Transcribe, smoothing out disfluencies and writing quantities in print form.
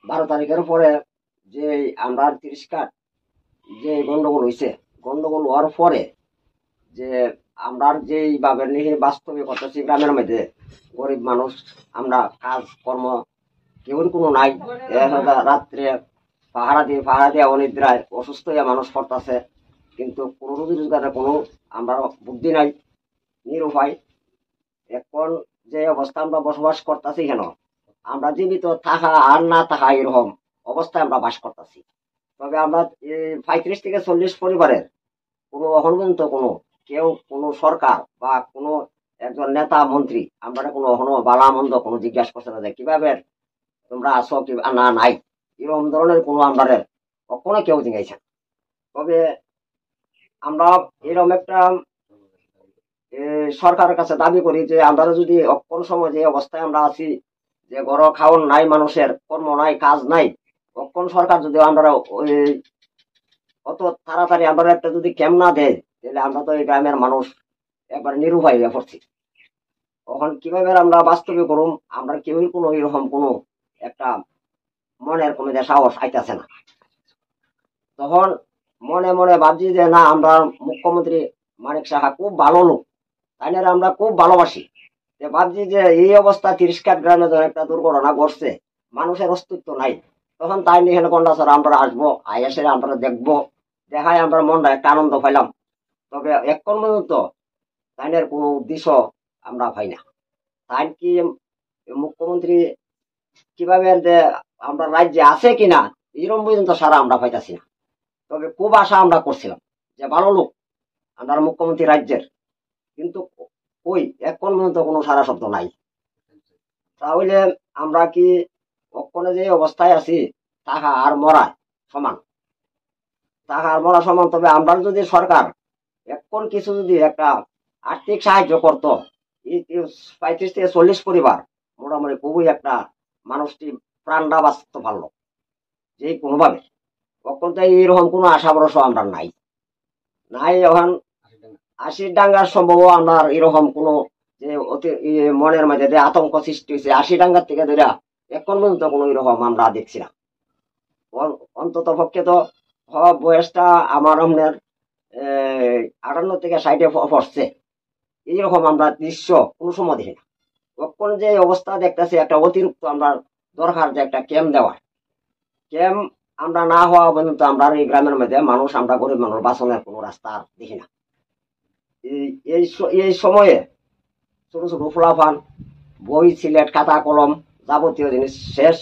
12 তারিখের পরে যে আমরা 30 কাঠ যে গন্ডগোল হয়েছে, গন্ডগোল হওয়ার পরে যে আমরা যেইভাবে নিয়ে বাস্তবে করতেছি গ্রামের মধ্যে, গরিব মানুষ আমরা কাজ কর্ম কেউর কোনো নাই। রাত্রে পাহারা দিয়ে অনিদ্রায় অসুস্থ হয়ে মানুষ পড়তেছে, কিন্তু কোনো রোজি রোজগারের কোনো আমরা বুদ্ধি নাই, নিরুপায়। এখন যে অবস্থা আমরা বসবাস করতেছি, কেন আমরা জীবিত থাকা আর না থাকা এরকম অবস্থায় আমরা বাস করতেছি। তবে আমরা 35 থেকে 40 পরিবারের কোনো এখন পর্যন্ত কোনো কেউ কোনো সরকার বা কোনো একজন নেতা মন্ত্রী আমরা কোনো এখনো বালা মন্দ কোনো জিজ্ঞাসা করছে না যে কিভাবে তোমরা আসো কি না নাই, এরকম ধরনের কোনো আমরা কখনো কেউ জিজ্ঞাসা। তবে আমরা এরকম একটা সরকারের কাছে দাবি করি যে আমরা যদি কোন সময় যে অবস্থায় আমরা আছি, যে ঘর খাওয়ান নাই, মানুষের কর্ম নাই, কাজ নাই, কোন সরকার যদি আমরা অত তাড়াতাড়ি আমরা একটা যদি ক্যাম্প না দেয়, তাহলে আমরা তো এই গ্রামের মানুষ একবার নিরুপায় হয়ে পড়ছি। তখন কিভাবে আমরা বাস্তবে করুম, আমরা কেউই কোনো এরকম কোনো একটা মনের কোনো যে সাহস আইতেছে না। তখন মনে মনে ভাবছি যে না, আমরা মুখ্যমন্ত্রী মানিক সাহা খুব ভালো লোক, তাই না, আমরা খুব ভালোবাসি। ভাবছি যে এই অবস্থা 30 কাঠ গ্রামে যখন একটা দুর্ঘটনা ঘটছে, মানুষের অস্তিত্ব নাই, তখন তাই নিয়ে কন্যা স্যার আমরা আসবো, এসে আমরা দেখবো, দেখায় আমরা মনটা একটা আনন্দ পাইলাম। তবে এখন পর্যন্ত তাইনের কোনো উদ্দেশ্য আমরা পাই না। তাই কি মুখ্যমন্ত্রী কিভাবে যে আমরা রাজ্যে আছে কিনা এরকম পর্যন্ত সারা আমরা পাইতাছি না। তবে খুব আশা আমরা করছিলাম যে ভালো লোক আমরা মুখ্যমন্ত্রী রাজ্যের, কিন্তু ওই এখন পর্যন্ত কোনো সারা শব্দ নাই। তাহলে আমরা কি ওখানে যে অবস্থায় আছি তাহা আর মরা সমান, তাহা আর মরা সমান। তবে আমরা যদি সরকার এখন কিছু যদি একটা আর্থিক সাহায্য করতো, 35 থেকে 40 পরিবার মোটামুটি খুবই একটা মানুষটি প্রাণটা বাঁচতে পারলো যে কোনোভাবে। তখন তো এইরকম কোনো আশা ভরসা আমরা নাই। এখন 80 ডাঙ্গার সম্ভব আমরা এরকম কোনো যে মনের মধ্যে যে আতঙ্ক সৃষ্টি হয়েছে 80 ডাঙ্গার থেকে ধরে এখন পর্যন্ত কোনো এরকম আমরা দেখছি না। অন্তত পক্ষে তো বয়সটা আমার আপনার 58 থেকে 60-এ পড়ছে, এইরকম আমরা দৃশ্য কোনো সময় দেখি না। তখন যে অবস্থা দেখতেছি একটা অতিরিক্ত আমরা দরকার যে একটা ক্যাম্প দেওয়ার, ক্যাম্প আমরা না হওয়া পর্যন্ত আমরা এই গ্রামের মধ্যে মানুষ, আমরা গরিব মানুষ বাঁচনের কোনো রাস্তা দেখি না। এই সময়ে ছোট ছোট ফলাফান বই সিলেট খাতা কলম যাবতীয় জিনিস শেষ,